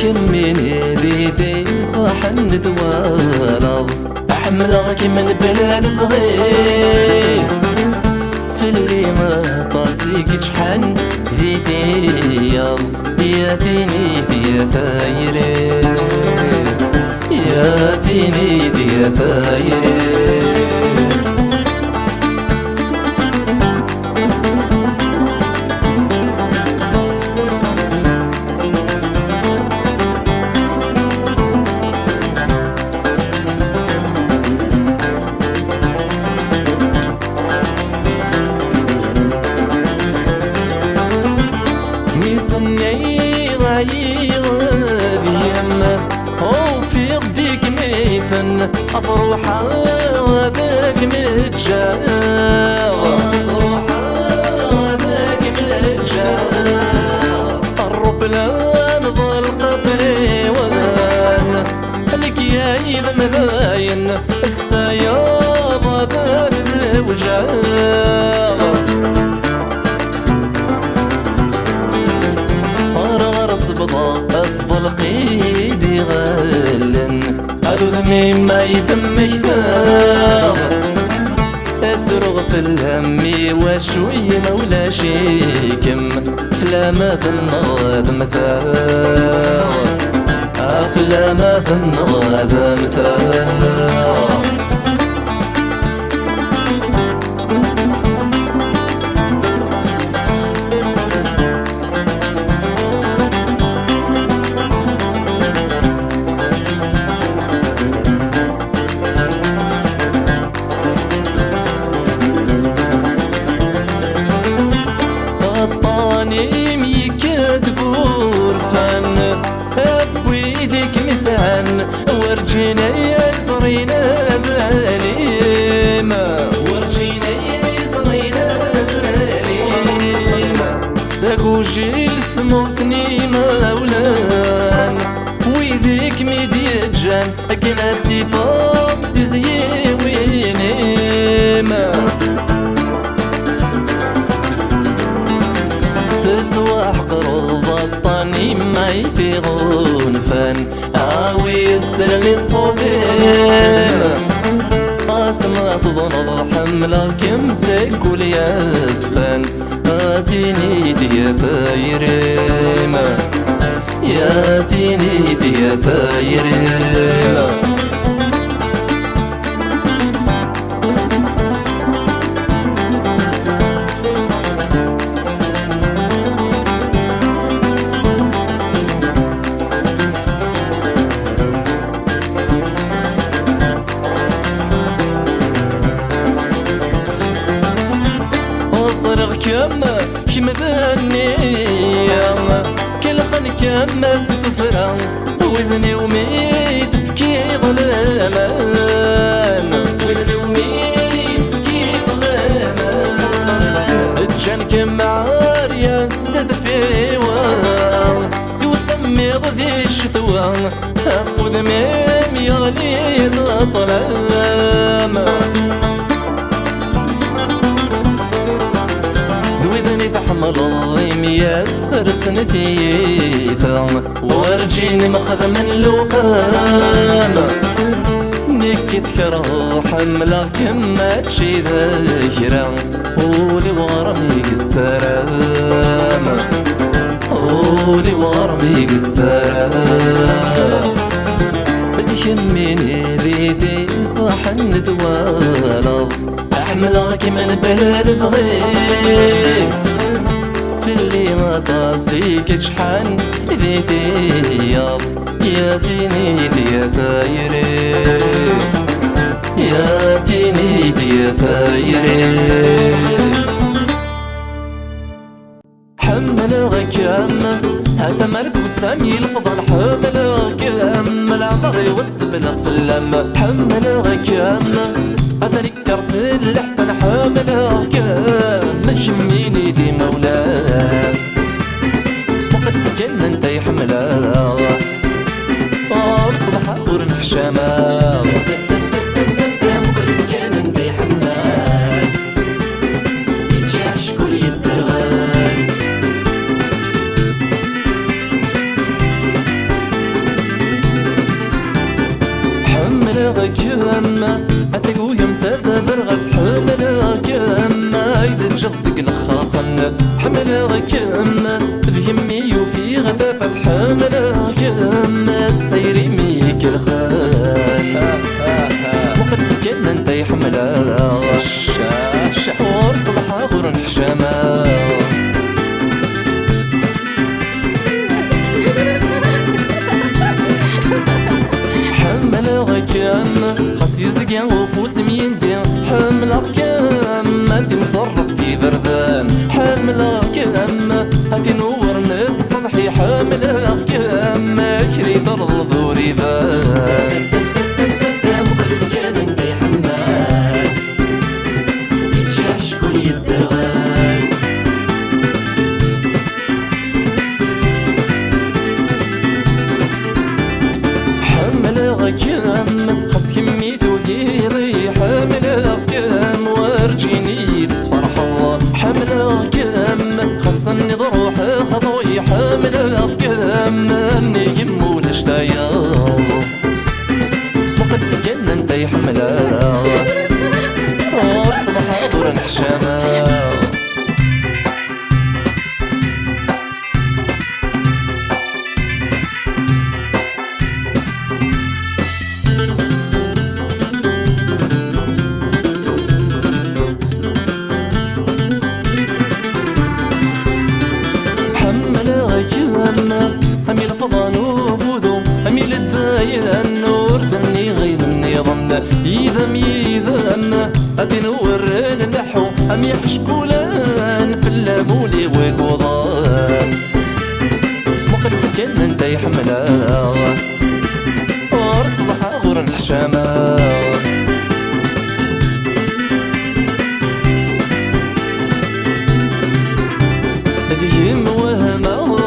يميني ديدي صح ندوالض أحملك من بلا نبغي في اللي ما طاسيك شحن ديدي يا ثيني يا ثايري يا ثيني يا ثايري ميصني غايغ ديما او في غديك ميفن اضروحا وذاك متجاغ اضروحا وذاك متجاغ قرب لا نظل قفري وذان لك يا ايد مذاين السياض ذات زوجاغ صبضا الظلقيدي غلن أذمي ما يتم اشتاغ تسرغ في الهم وشوي مولا شيكم فلا ظن مثاغ أفلا ما ظن مثاغ ورجينا يصرينا زليمة ورجينا يصرينا زليمة ساقو جيل سموثني مولان ويذيك ميديجان أكنا صفات تزيي وينيمة تسواح قرض الطني ما يفيغون فن آوي السلني الصوتين قاسم تظن حملة كم سيكول ياسفن آتيني يا ثايريما يا ثيني يا ثايريما صرغ كما كمذني كل خن كما ستفرع وذني وميت فكي ظلامان وذني وميت فكي ظلامان الجن كما عاريا سد في وان يسمي ضدي الشتوى أفوذ ميم يغلي ظلام تحمل الضيم يسر سنتيتا ورجيني مخذ من لوقام نكت كره حمله كما تشي ذاكرة ولي ورميك السلام ولي ورميك السلام يميني ذيدي صح ندوالض أحملك من بلد بغيك في اللي ما طاسيك شحن ذيتي يا ثيني يا ثايري يا ثيني يا ثايري حملك ياما هذا مالك وتسامي الفضل حملك ياما العطري والسبلة في اللمة حملك ياما هذا نكرت الأحسن حملك ياما شميني دي مولاك صباح غور نحشامة أمي الفضان وفوذو أمي للداين نور دني غير النظام يذم يذم أدين ورن النحو أمي حشكولان في اللامولي وقوضان مقلف كان انت يحملها ورصدها غور الحشامة ذي موهمة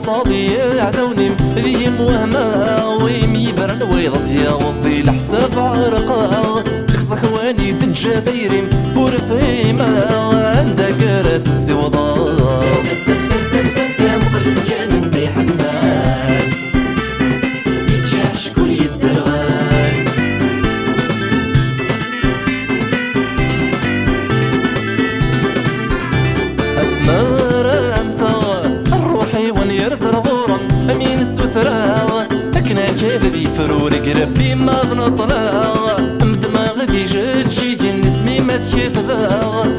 صادي عدوني ذي موهمة ويميذرن ويضتيا وضي الحساب عرقا خصك واني دنجا دايرين ورفيمة عندك رات السوضا مخلف كان انت يحمال يتجاه شكون يدرغان اسمر امثال الروحي ونيرزر غورا امين السترا اكنا كالذي فرورك ربي ما ظنطنا مدماغ دي جد شي نسمي ما تكتبا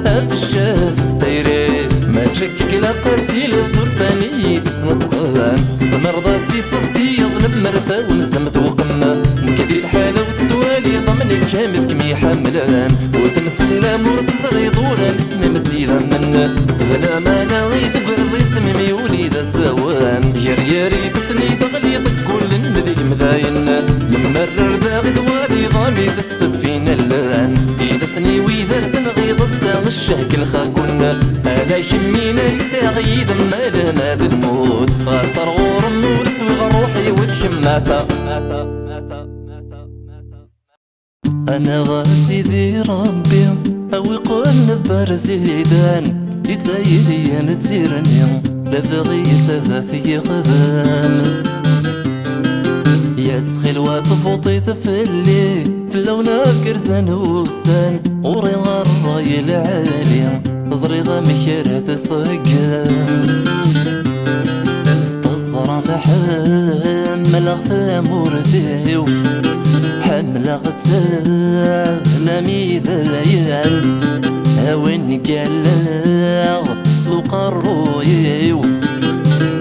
في الشاف الطيري ما تشكك لا قتيل ثاني تسنطقان تزمر ذاتي فضي يظلم مرتا ونزمت وقمة مكدي الحالة وتسوالي ضمني كامل كمي حملان وتنفل الامور بصغي دورا اسمي مسيدا من ذا ما غيد برضي سمي وليد سوان يرياري بسني تغلي كل نديك مذاين لما الرد غدوالي ضامي السفينة الان إذا سني وإذا تنغيض الساغ الشهك الخاكون ألا يشمينا يساغي ذمال ماذا الموت غاصر غور النور سوي روحي وتشماتا أنا غاسي ذي ربي أوي قلنا برزيدان يتايلي نتيرني لذغي سذاثي خذام يا تخيل وتفوطي تفلي في اللولا كرزان وسان وري الراي العالي زريضة مكيرة صقام تزرع محمل أغثام ورثيو حمل أغثام نامي ذايان هاوين قال سوق الرويو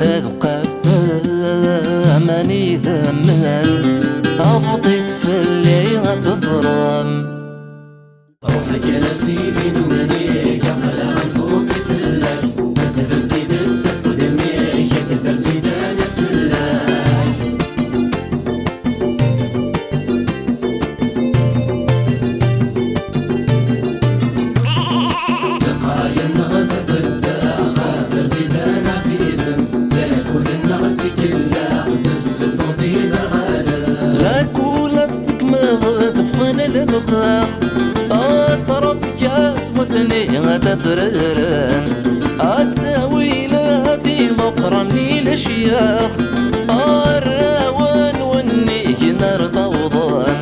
أذقى سامني ذمان أفضيت في الليل تزرم روحك يا سيدي نوريك عمال غنفوطي في الليل مثلتي تنسف ودميك يكثر زيدان السلاح لقايا النغذ في الداخل زيدان عزيزا لا كل النغذ كلا السفوطي ذغالا لا كل تسك مغذ فغن المغاخ تربيات مسني غتفررن أتساوي لادي مقرني لشياخ الراون والنيك نار ضوضان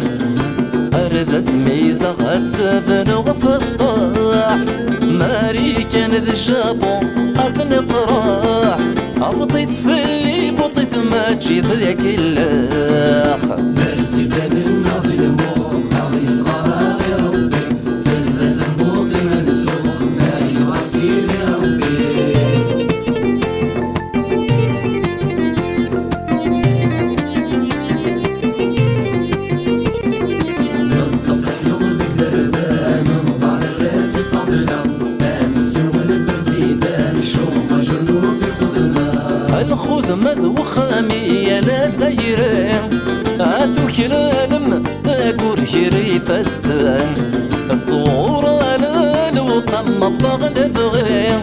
أرد اسمي زغت سفن وفي الصاح ماري كان ذي الجابون أتنقراح أفطيت في اللي فطيت ما تجي ذيك اللاخ مرسي بلاد الناضي الموت ناضي صغار يا ربي في الزنبوطي منسوخ ما يغسيل يا ربي للطفل حلوذك بردان نضع الراس قبلنا أمس يوم البرزيدان شوم جنوب في خذنا الخذمة ذوخامي لا زيرين عاتو كرالم تاكور شري فسان الصورة للوطن مبطغ نذغين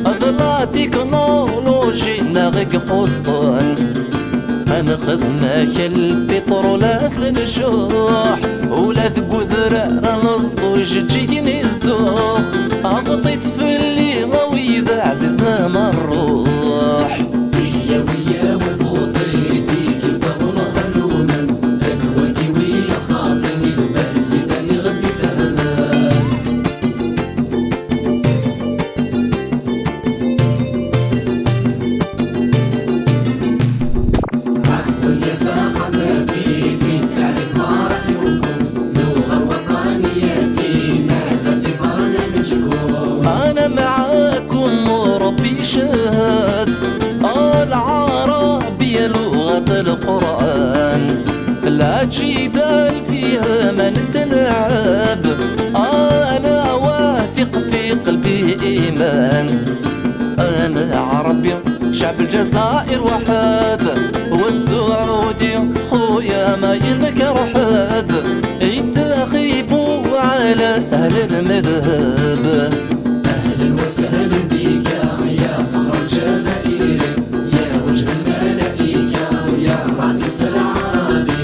أضلع تكنولوجي نغيق فصان أنا خدمك البترول سنشوح ولا ذبو ذرار الصوج تجيني الزوح عطيت في اللي غوي ذا عزيزنا مروح ويا ويا والفوطيتي كيف تغنى هلونا أكوكي ويا خاطني برسيداني غدي فهمان لا جدال فيها ما نتلعب. أنا واثق في قلبي إيمان، أنا عربي شعب الجزائر وحد، والسعودي خويا ما ينكر حد، ينتخبوا على أهل المذهب. أهلا وسهلا بك يا فخر الجزائر، يا وجه الملائكة ويا الرئيس العربي.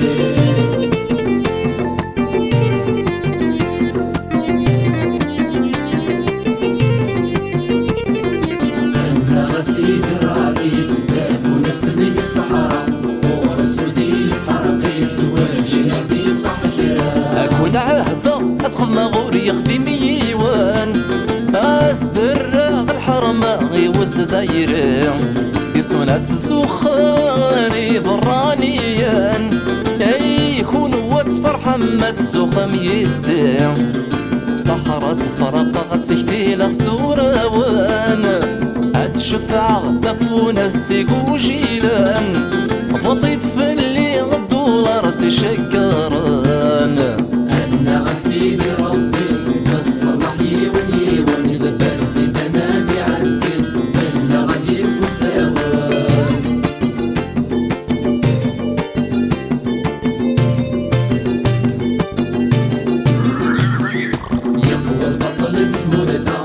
أنا سيد الرئيس فونس في الصحراء، ورسولي حرقيس والجنادي صح كرا. أكون عهدة أدخل مغوري يخدم يوان، أستر الحرمة غيوز دايري، يسونات السخاني ضرانيا، يكون واتفر حمد سخم يسير، صحرة فرقات تكتيل سوروان، أتشفع دفونا استيقو جيلان، فطيت في اللي الدولار سي شكران. أنا سيدي ربي الصلاح يوني ذبال زيد نادي عدل فلا غادي يفوساوان. يقوى البطل ثمرثا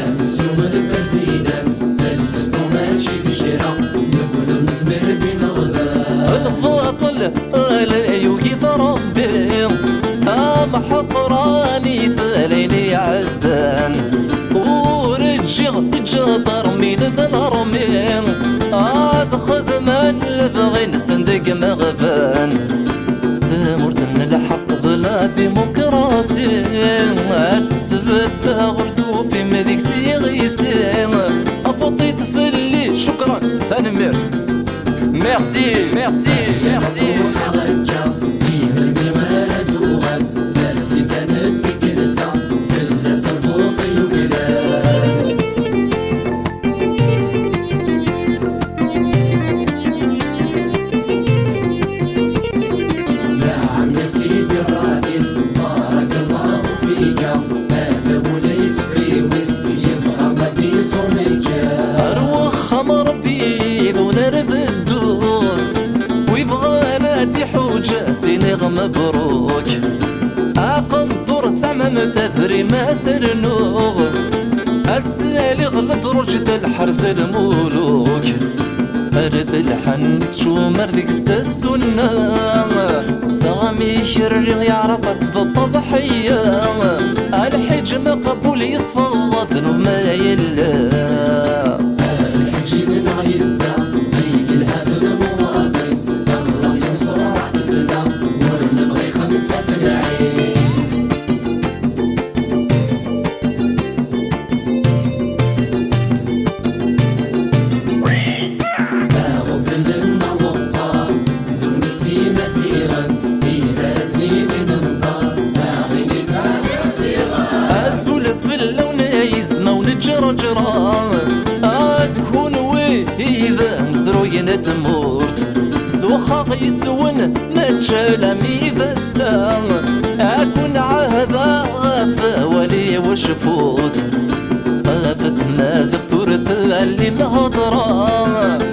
أمس يوم البزينة، البسطو ماشي بجرا نقول مسمر ديما غدا. البطل لا يوقي ربي محطراني ثليني عدان، ورجع جدر من ذنرمين، أخذ من لبغي صندق مغفان، تمرتن الحق ظلا ديمقراسي، تسبت غردو في مذيك سيغيسي، أفطيت في اللي شكرا تنمير. ميرسي ميرسي ميرسي. سيدي الرئيس بارك الله فيك، هذا وليت في وسط يبغى غادي يزورك. أروح خمر بيض ونرد الدور، ويبغى نادي حوجة سينغ مبروك، أقنطر تعمم تثري ما سرنوغ، السالغ لدرجة الحرس المولوك، أرد الحن شو مردك سسنا، ثغمي شرق يعرف الضحية، الحج مقبول يصفى ذنوب ما يلا. الحج دمع يبدا يقل هذا المواطن، الله ينصر رأسنا ونبغي خمسة في العين. تكون وإذا مزروين تمورت، زوخا يسون ما تشال ميذا السام، أكون عهدا غاف ولي وشفوت، غافت مازق تورث اللي الهضرة،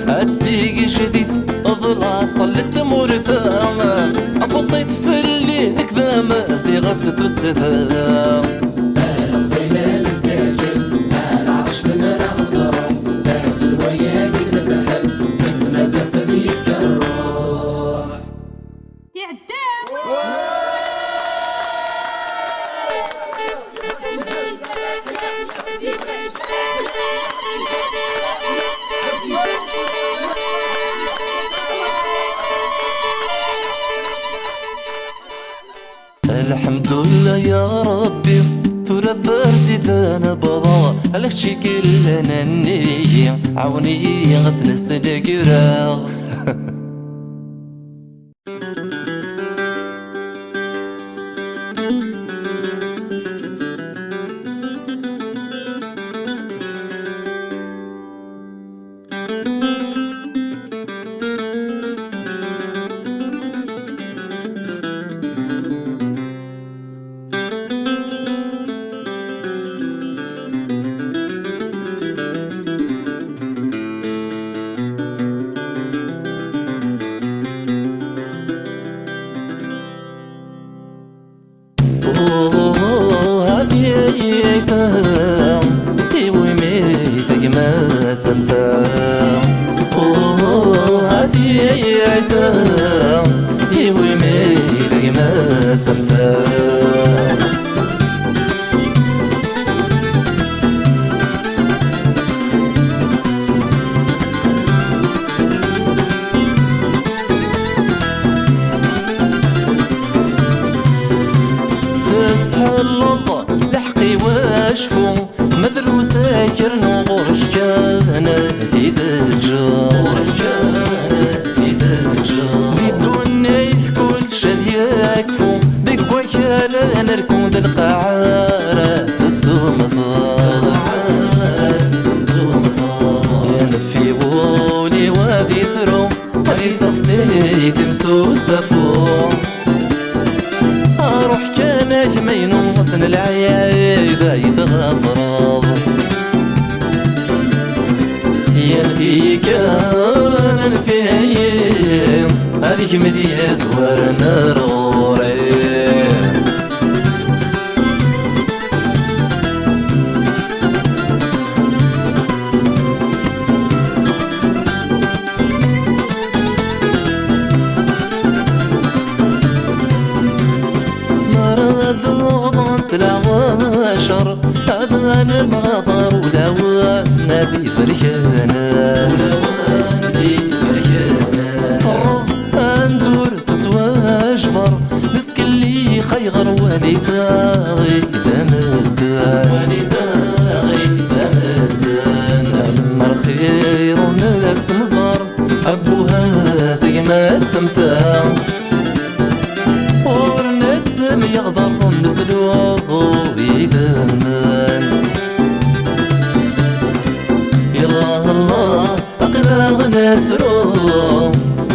أتسيقي شديد ظلا صلت مورثا، أفطيت في اللي نكذا مازيغ ستستثام. الحمد لله يا ربي تورث برزيدان بضا، لك شي كلنا النية عوني غث نسلقرا. يتا إيوي ميتك ما تمتا هاتي يتا إيوي ميتك ما تمتا الله لحقي واشفو مدروسة كرنو غورك كان في دجار في الدنيا كل شد يكفو بك وكالا نركود القعارة السمطة ينفي بولي وبيترو هذي سقسي تمسو سفو اروح كانك مينوس العيادة يتغفرض ينفي كان في عين هذيك مدي زوار ناروري العواشر هذا المغفر ولوانا في فرحانا فرز اندور تتواجفر مسك اللي خيغر ولي ثاغي دمدان لما الخير ونلك تمزر ابوها ثقمة تمثال يغضر مسلوه يدمن يالله الله أقراغنا تروح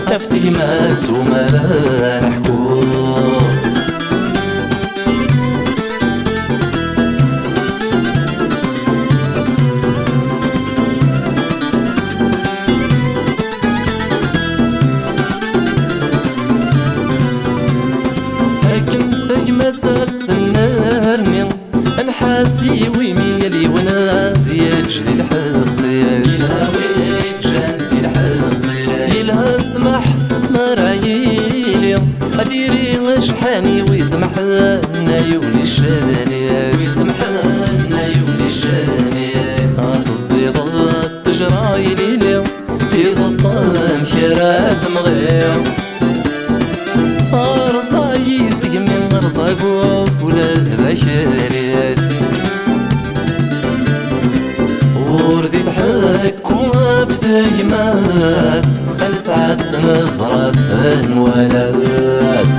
أفتي ما سوما لا نحكو تنرني انحاسي ويميلي ونادي يجري الحقياس إلها سمح مرايلي أديري شحاني ويسمح لنا يولي الشالياس الزيضات تجرايلي لي في زطام خيرات مغير أرصاي سقمي أرصاقو ولا ذاكريس وردي تحك وفتي مات ألسعت نزرات الولات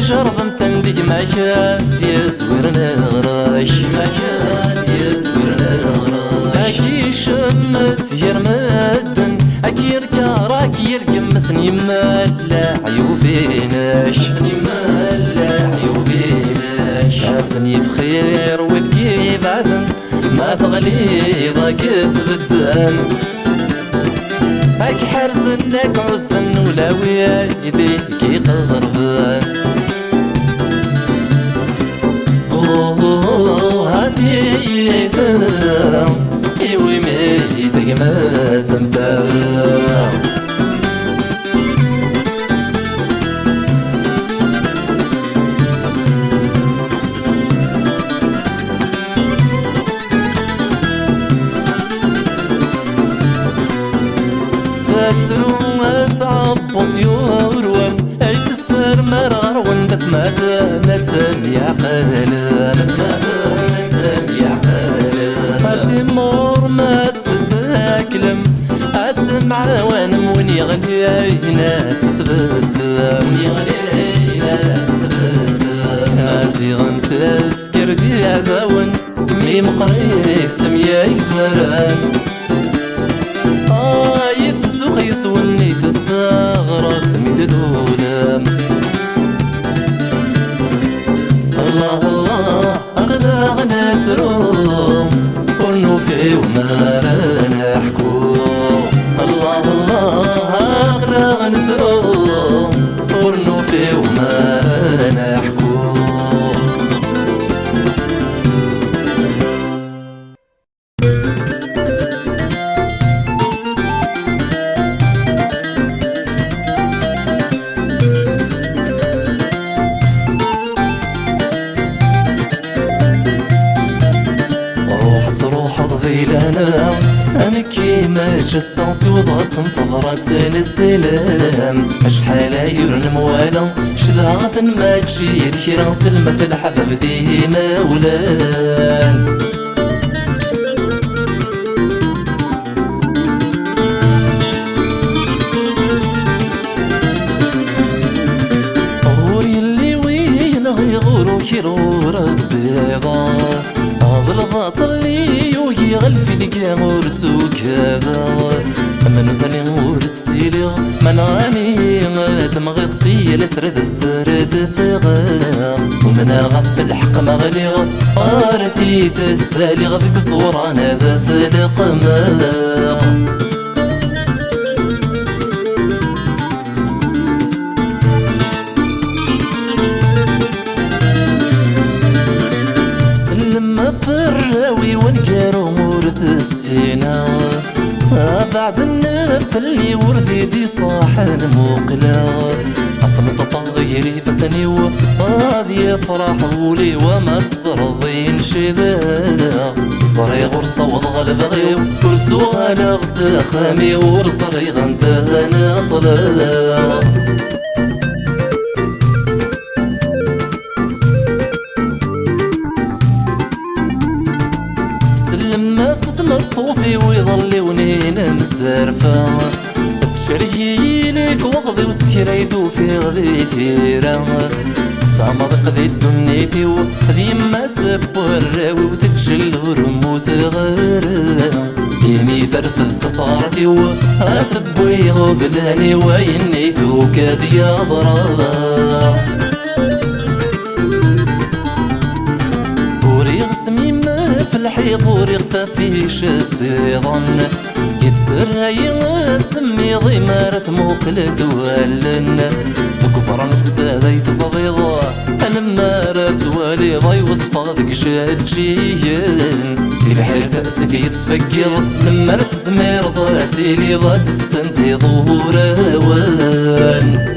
تجرب متندق مكات يزور نغراش أكي شمت يرمدن أكي يركاراك يرقم مسني مالا عيوفيناش هاتني بخير وذكي بعدن ما تغلي ضاك الدم هاك حرزنك عزن ولا ويديك يقربان هاتي ثنا إيوي ميتك ما تمثال فاتسرو تعبط يوروان اكسر مرار وندت ما تنتم يا قلم هاتمور ما تتاكلم هاتمع وانم وين يغلينا تسبت زيغن تسكر دياباون مي مقريت تميا يسران يتسوق يسوني تساغرة ميد دولام نسرو ونوفي وما رانا نحكو الله الله غير نسرو ونوفي وما رانا نحكو لنا أنا كيما جسانسي وضاسن طغرات السلام أشحال يرن موالا شذاغث ما تجي الكيران سلمة في الحباب ديما ولان غوري اللي وين غيغورو كيرو ربيضا هذا الباطل لي يغلفي لقى مرسو كذا من ثاني ورتسيلي من غاني دمغي غسيل ثرد استرد فغا ومن غف الحق مغلي غارتي تسالي غذك صوران هذا سلق ما فرّاوي ونقارو مورث السينا بعد النف اللي وردي دي صاحن مقلا أطمط غيري فسني وغادي يفرح ولي وما تصرضين شذا صري غرصة وضغل بغيو ورسو على غسا خامي ورصري غنتانا طلا الطوفي ويظل ونين مسرفة تشري لك وغضي وسكريدو في غذي ثيرا صامد قذي الدنيتي وذي ما سب الراوي وتتجل ورموت غيرا يمي ثرفذ تصارتي وهاتبوي غفلاني وينيتو كذي أضرا وريغسمي في الحيط يختفي شت ظن يتسرى يسمي ضمارة مقلد ولن كفر نكسا يتصديض المارة والي ضي وصفادك شاجيين البحر تأسفي يتفكر لما تسمير ضاتي لي ضات السنتي ظهور وان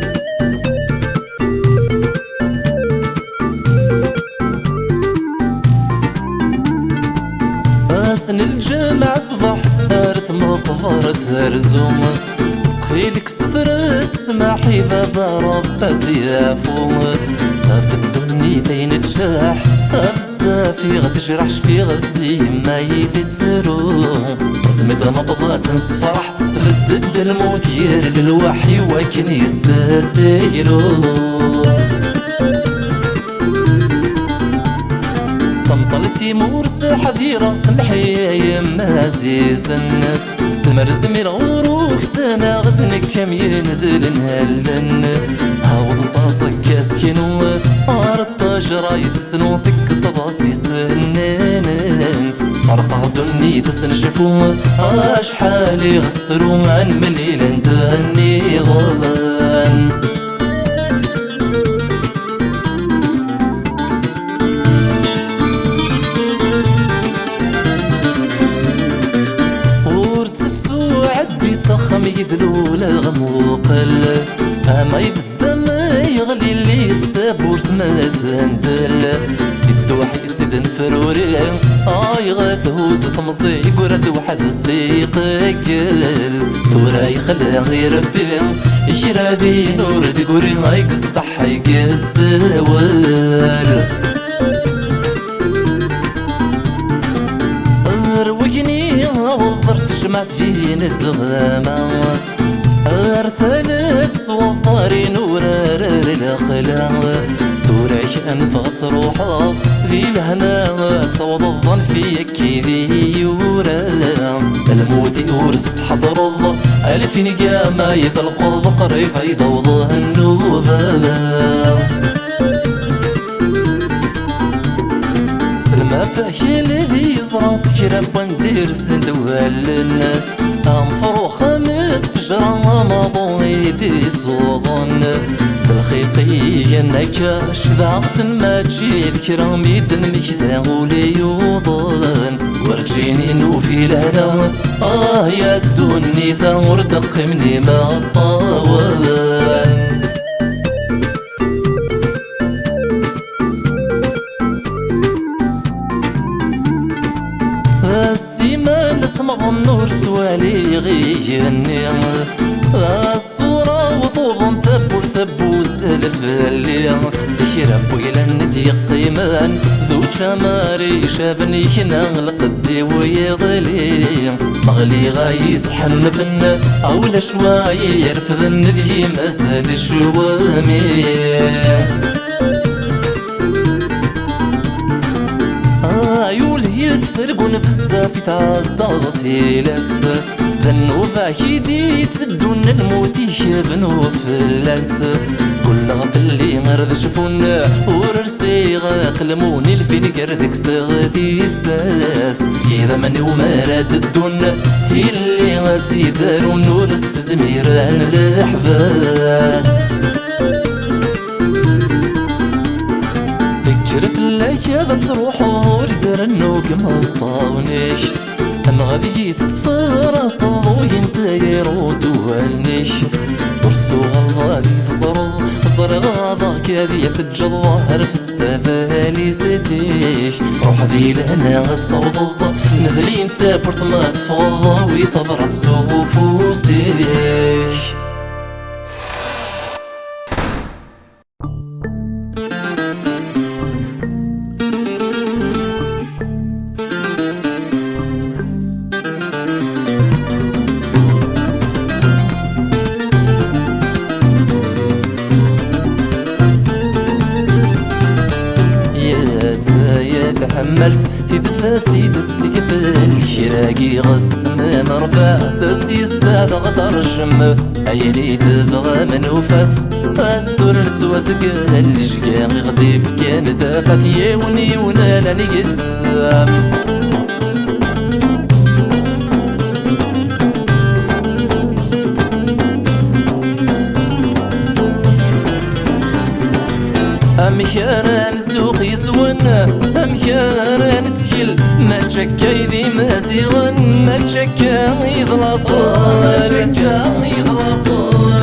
الجامع صبح هارت مقفرة هرزوم تسخيلك ستر السماحي بابا ربا زيافوم في الدنيا ثين تشاح بزافي غتجرحش في غزلي ما يتسرو صمد نبضات نصفرح ردد الموت ير للوحي وكنيسة تيرو طمطلتي مرسى حذيرة سمحي يما عزيزا المرزم الغروك سنة غتنك كم ينذل نهلن هاوض صاصك كاسكينو عرض رايس سنوتك صباصي سنين فرقع دني تسنشفو اشحالي غتسرو عن مليل انت النظام يدلول غموقل ما يبدا ما يغلي اللي يستبوس ما زندل يدوح يسيد نفروري يغثوز تمزي قرد واحد السيق قل ثورا يخلى غير ربي يشرادي نور تقوري ما يقصدح يقسول روجني وضرت جمعت في نزغما ارتلت صواري نور الاخلاق توريك انفغت روحها ذي الهنا تصوض الظن فيك كذي يورا الموت ورست حضر الظن الفين قاما يثلق الظقر فيضوضه النوفا سلمى فاكي الذي يزرع سكرة وندير سندوالن مفروخة متجرى ماضو يدي صوضن بالخيقي نكاش ذاقت ما تجي ذكرى ميدن مكذا ولي يوضن ورجيني نوفي لهنا يا الدني ثور تقمني ما الطاول السيمان اسمع النور توالي غيني الصورة وطوضن تبور تبو سلف اللي يشرب ويلن ديقيمان ذو شماري شافني كنا القدي ويغلي مغلي غايس حنون فن أول شوي يرفضن ذي مزل الشوامي يتسرقون بزاف يتعدى في لاس ذنو فاكيدي تدون الموت يشبنو فلاس كل غفلي غرد شفون وررسي غاقلموني الفينكر ذيك صغدي الساس إذا مني ومراد الدون في اللي غتيدارون ورست زميران الحباس شرف لك غتروحو لدرنو كما الطاونيش انا غادي تتفرى صدو ينتيرو دوالنيش ورتو غادي تصرو غاضا كاذي تجي الظهر في الثبالي ستيش روح ذي لهنا غتصوض نذلي انت برث ما تفوض ويطبرت سوفوسيش تحملت تدتاتي دسيف الشراقي غسمان ربع دسي الساد غدر الشم عيلي تبغى منوفات السور نتوازق الشقاقي غديف كان ثافات يوني ونانا نيتسام أمكان السوق يسون أمكان تسجل ما تشكى يدي مازيغن ما تشكى يضلاصن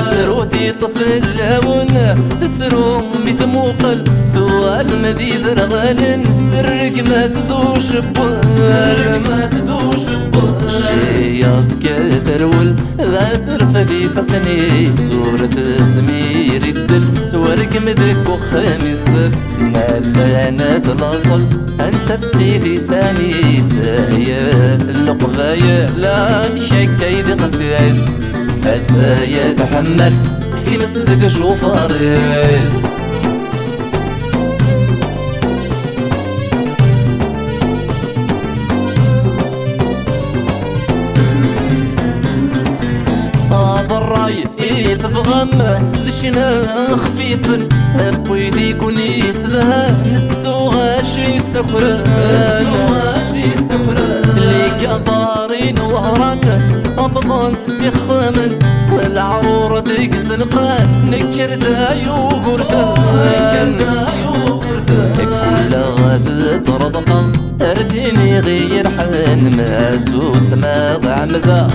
تسرو طفل لاون تسرو بتموقل ثوال مذيذ رغال سرق ما تذوش شياس كثرول ذاثر فدي فسني سورة سمير الدل سورك مدك وخامس مالانا تلاصل انت في سيدي ساني سايا اللقفايا لا مشاكا يدي خفاس هتسايا تحملت في مسدك شوفارس تفغم دشنا خفيف بويدي كوني سذا نسو غاشي تسفران اللي كضارين وهران أبضان تسيخمن العرورة ديك سنقان نكردا يوغرثان كل غاد ترضقا ارديني غير حن ماسوس ما ضعم ذا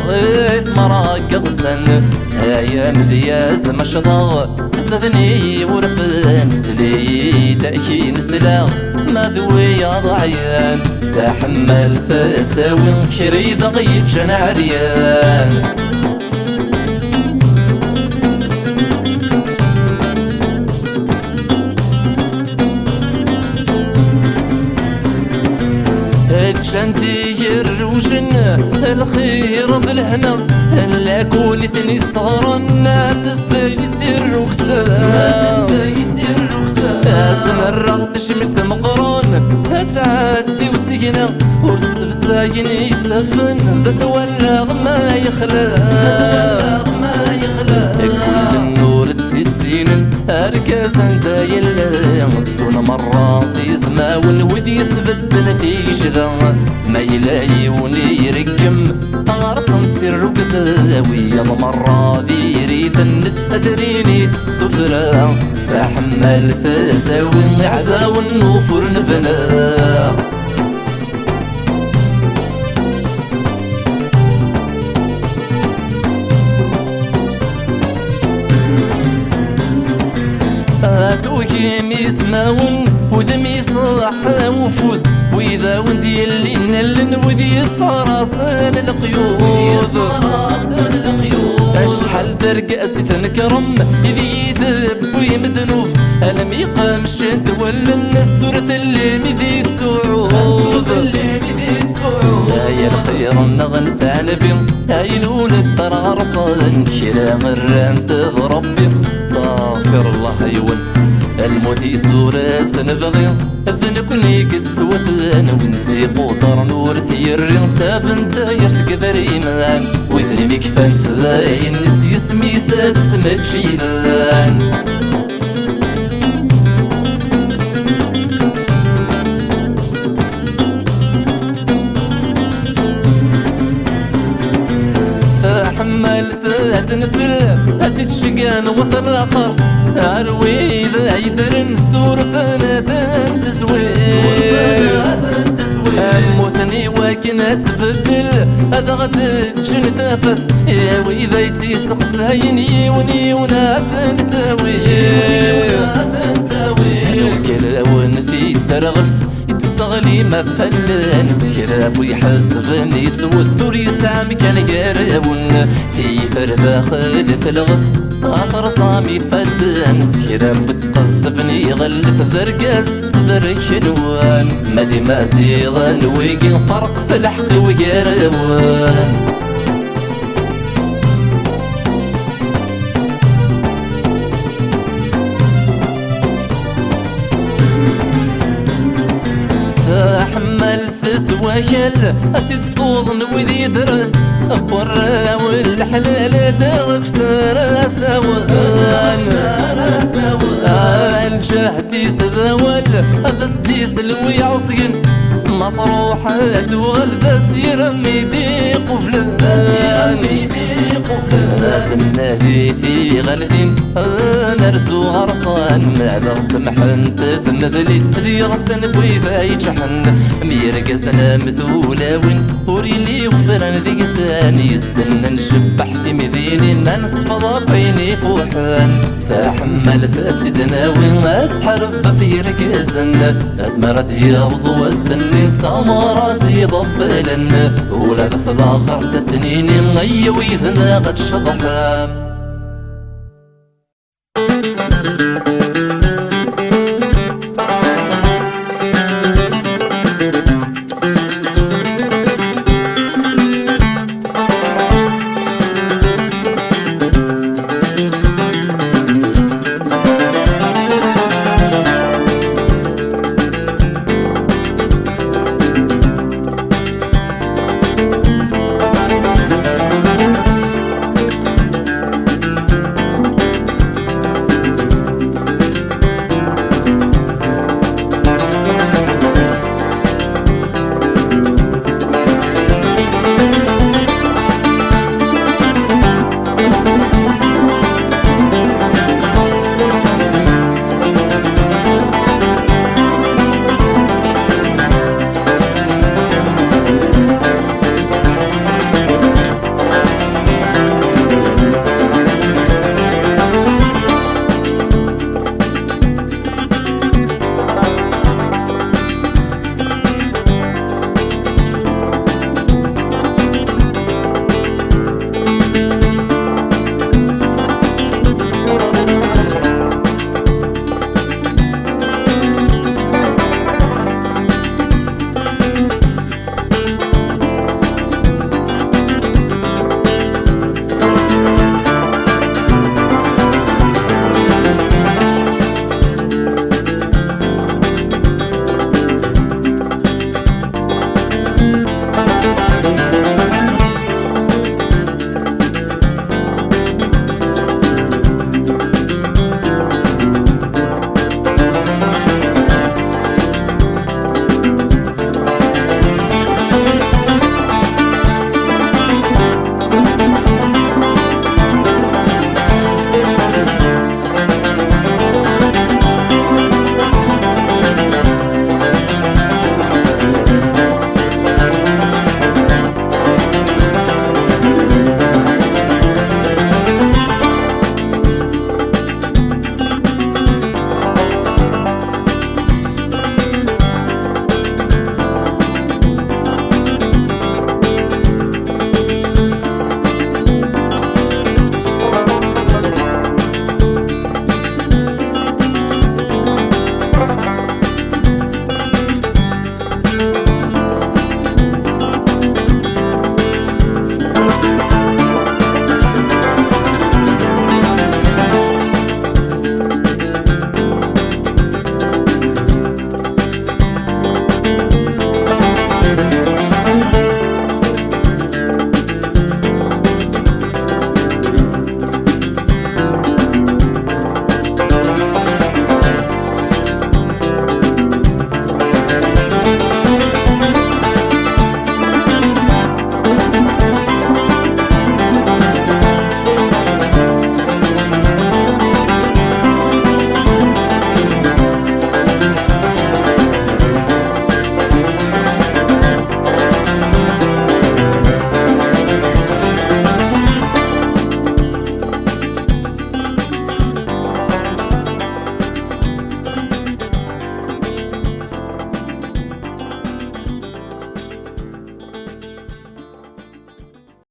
مراقض سن هيا مذياز مشضاغ استذني ورفن سلي داكي نسلا ما ذوي ضعيان تحمل فتاوي كري ضغي جن عريان جندي الروجن الخير بالهنا لا كولتني صغرنا تستيسي الركسان سمرغت شملت مقرون تعدي وسينا ورسف زاين يسفن ذات ولغ ما يخلق كل النور تسيسين أركز انت يلا تسون مرات يسماون ودي يسبدل تيجذا ما يلاقي وني يرقم غرصن تسير وكزاوية مرة ذي يريد نتسدريني تستفرا فحمل تساوي عذا والنوفر نفنا توكيم يسماون ودم يصلح وفوز وإذا ودي اللي نلن ودي صراصن القيود أشحال درقاس تنكرم إذي يذب ويمدنوف ألم يقام الشد ولن السورة اللي مذيك سعود يا الخير نغنسان فيهم هاي الولد ترى رصان كلا مران تضربي استغفر الله يون الموت يسور سنبغي ذنكني قد سوثان وانتي قطر نور ثيرين سافن تاير تقدر إيمان وذني كفانت ذاين نسي اسمي ساد سمت شيدان حملت تنفل تتشقان وطن خرص اروي ذا يدرن سور فناثن تسوي موتني وكنا تفدل هذا غد جن تافث يا وإذا يتيسق سايني وني وناثن تاوي كلا ونسي ترغس يتسغلي ما فلان سكراب ويحسبني توثر يسعى كان يقربون ثيفر داخل تلغث آخر صامي فدان سكراب بس قصفني غلت ذرقاس ذركنوان مدي ما سيغان ويقين فرق في الحق ويقربون حملت سوايل أتتصوضن وذي درن برا والحلال داغك سارة سوان الجهد يسذاول هذا سديس الوي عصين مطروحات وغلبة سيرة ميدي قفلان هذا النادي في غلتين نرسو غرصان ماذا سمح انت ثمذلي ذي رسن بويذا يجحن ميرقسنا مثولاوين وريلي وفران ذي ساني السن نشبح في مذيني ننصفض بيني فوحان فحمل فاسدنا وين اسحر في ركزن اسمرت يغض والسن تصام راسي ضبلن ولا ثلاث سنين غيوي ذنا قد شضحان